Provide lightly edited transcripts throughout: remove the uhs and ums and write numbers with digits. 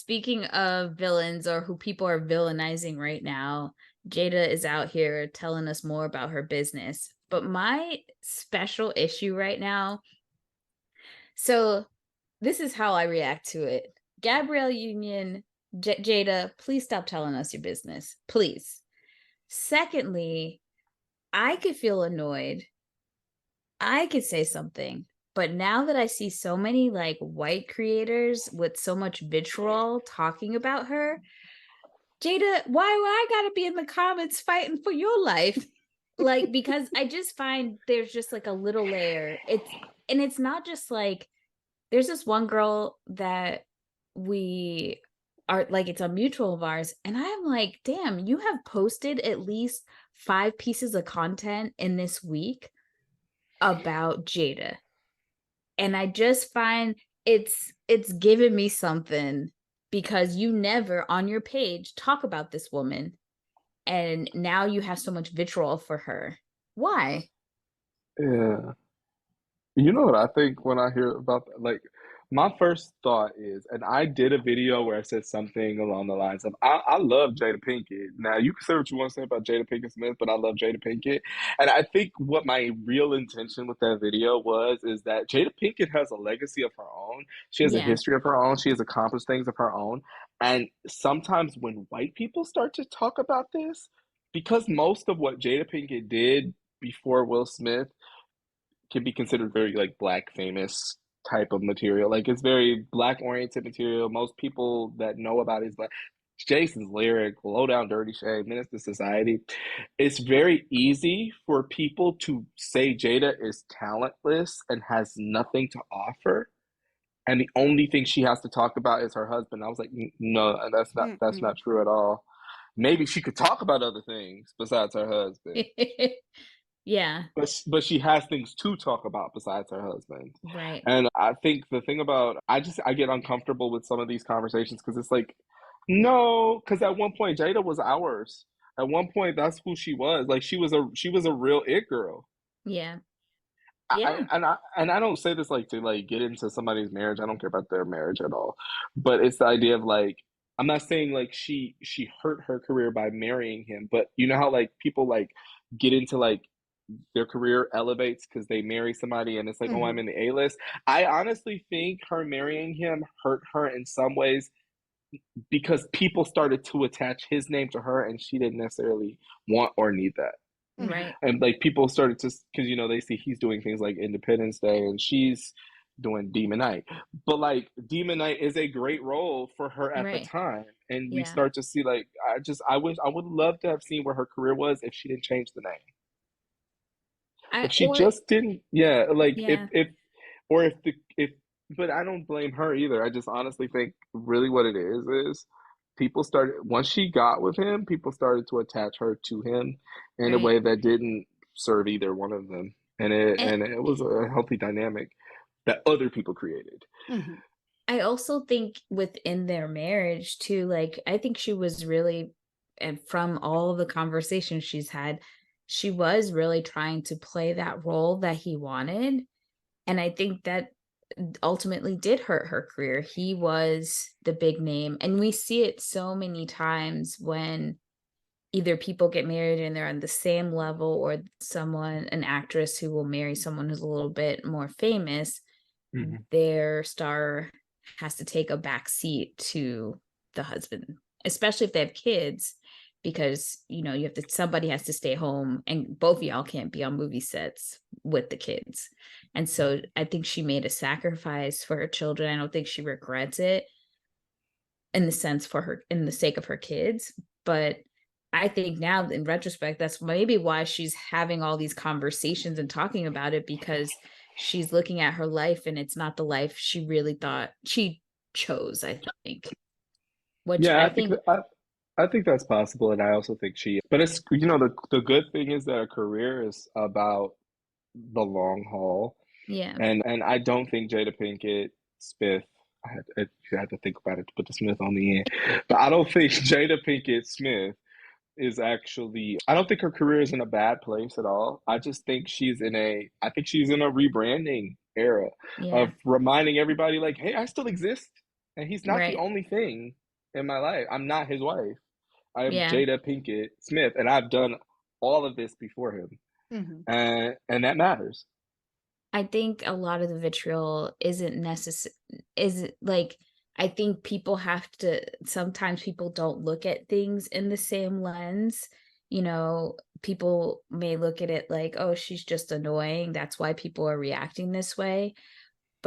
Speaking of villains or who people are villainizing right now, Jada is out here telling us more about her business. But my special issue right now, so this is how I react to it. Gabrielle Union, Jada, please stop telling us your business. Please. Secondly, I could feel annoyed. I could say something. But now that I see so many like white creators with so much vitriol talking about her, Jada, why I gotta be in the comments fighting for your life? Like, because I just find there's just like a little layer. It's not just like there's this one girl that we are like, it's a mutual of ours, and I'm like, damn, you have posted at least 5 pieces of content in this week about Jada. And I just find it's given me something because you never on your page talk about this woman, and now you have so much vitriol for her. Why? Yeah. You know what I think when I hear about that? Like, my first thought is, and I did a video where I said something along the lines of, I love Jada Pinkett. Now, you can say what you want to say about Jada Pinkett Smith, but I love Jada Pinkett. And I think what my real intention with that video was, is that Jada Pinkett has a legacy of her own. She has a Yeah. history of her own. She has accomplished things of her own. And sometimes when white people start to talk about this, because most of what Jada Pinkett did before Will Smith can be considered very like black famous type of material. Like it's very black oriented material. Most people that know about it is black. Jason's lyric, low down dirty shade, menace to society. It's very easy for people to say Jada is talentless and has nothing to offer. And the only thing she has to talk about is her husband. I was like, no, that's Mm-mm. not true at all. Maybe she could talk about other things besides her husband. Yeah, But she has things to talk about besides her husband. right. And I think the thing about I get uncomfortable with some of these conversations because it's like, no, because at one point Jada was ours. At one point, that's who she was. Like she was a real it girl. Yeah. I, Yeah. and I don't say this like to like get into somebody's marriage. I don't care about their marriage at all. But it's the idea of like I'm not saying like she hurt her career by marrying him, but you know how like people like get into like their career elevates because they marry somebody and it's like, oh, I'm Hmm. in the A list. I honestly think her marrying him hurt her in some ways because people started to attach his name to her and she didn't necessarily want or need that. Hmm. Right. And like people started to, because they see he's doing things like Independence Day and she's doing Demon Knight. But like Demon Knight is a great role for her at the Right. time. And we Yeah. start to see like I would love to have seen where her career was if she didn't change the name. I If she or just didn't, yeah, like yeah. if the if but I don't blame her either. I just honestly think really what it is people started once she got with him, people started to attach her to him in a Right. way that didn't serve either one of them. And And it was a healthy dynamic that other people created. Hmm. I also think within their marriage too, like I think she was really, and from all the conversations she's had, she was really trying to play that role that he wanted. And I think that ultimately did hurt her career. He was the big name. And we see it so many times when either people get married and they're on the same level, or an actress who will marry someone who's a little bit more famous, Mhm. their star has to take a back seat to the husband, especially if they have kids, because you have to somebody has to stay home and both of y'all can't be on movie sets with the kids. And so I think she made a sacrifice for her children. I don't think she regrets it in the sense for her in the sake of her kids, but I think now in retrospect that's maybe why she's having all these conversations and talking about it, because she's looking at her life and it's not the life she really thought she chose, I think. Which Yeah, I think, I think that's possible, and I also think she. But it's the good thing is that a career is about the long haul. yeah. And I don't think Jada Pinkett Smith. I had to think about it to put the Smith on the end, but I don't think Jada Pinkett Smith is actually. I don't think her career is in a bad place at all. I just think she's in a. I think she's in a rebranding era Yeah. of reminding everybody, like, hey, I still exist. And he's not the Right. only thing in my life. I'm not his wife. I am Yeah. Jada Pinkett Smith, and I've done all of this before him, Mhm. and that matters. I think a lot of the vitriol isn't necessary. Is like I think people have to sometimes people don't look at things in the same lens. You know, people may look at it like, "Oh, she's just annoying. That's why people are reacting this way."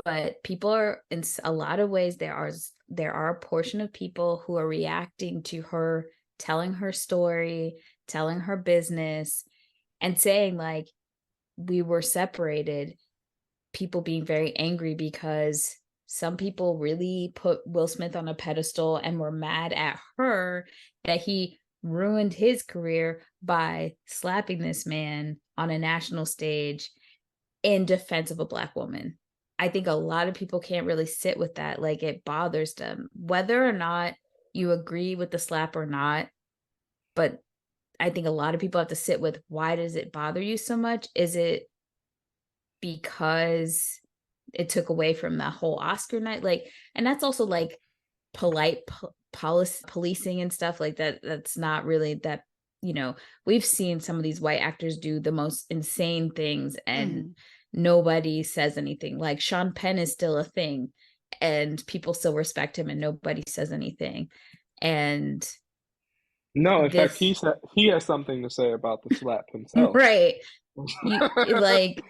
But people are a lot of ways there are a portion of people who are reacting to her telling her story, telling her business, and saying like, "We were separated," people being very angry because some people really put Will Smith on a pedestal and were mad at her that he ruined his career by slapping this man on a national stage in defense of a Black woman. I think a lot of people can't really sit with that. Like it bothers them, whether or not you agree with the slap or not. But I think a lot of people have to sit with, why does it bother you so much? Is it because it took away from the whole Oscar night? Like, and that's also like polite policing and stuff like that. That's not really that, you know, we've seen some of these white actors do the most insane things and Mhm. nobody says anything. Like Sean Penn is still a thing and people still respect him and nobody says anything. And No, in fact, this, he has something to say about the slap himself. right? You like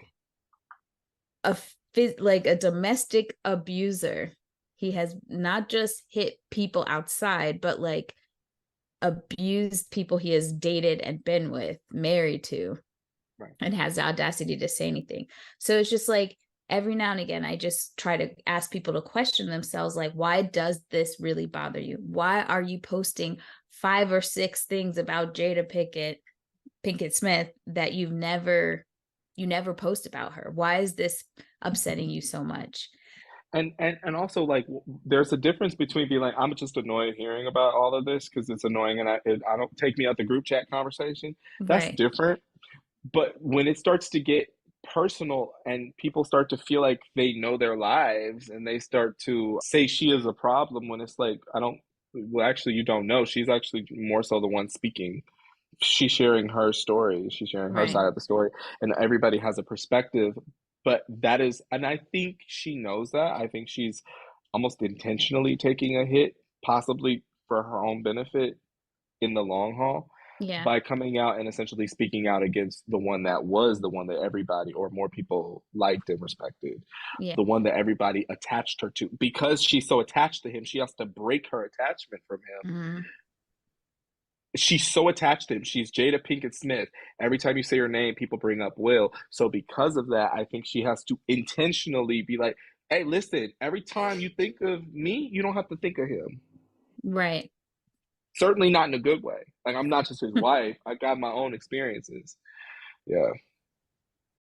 like a domestic abuser. He has not just hit people outside, but like abused people he has dated and been with, married to, Right. and has the audacity to say anything. So it's just like every now and again, I just try to ask people to question themselves like, why does this really bother you? Why are you posting 5 or 6 things about Jada Pinkett Smith that you never post about her? Why is this upsetting you so much? And also like there's a difference between being like I'm just annoyed hearing about all of this because it's annoying and I don't take me out the group chat conversation. That's Right, different. But when it starts to get personal and people start to feel like they know their lives and they start to say she is a problem when it's like I don't, well actually you don't know, she's actually more so the one speaking. She's sharing her story, she's sharing her right. side of the story, and everybody has a perspective. But that is, and I think she knows that. I think she's almost intentionally taking a hit, possibly for her own benefit in the long haul, Yeah, by coming out and essentially speaking out against the one that was the one that everybody or more people liked and respected, yeah. the one that everybody attached her to. Because she's so attached to him, she has to break her attachment from him. Mhm. She's so attached to him. She's Jada Pinkett Smith. Every time you say her name, people bring up Will. So because of that, I think she has to intentionally be like, hey, listen, every time you think of me, you don't have to think of him. Right. Certainly not in a good way. Like I'm not just his wife. I got my own experiences. Yeah.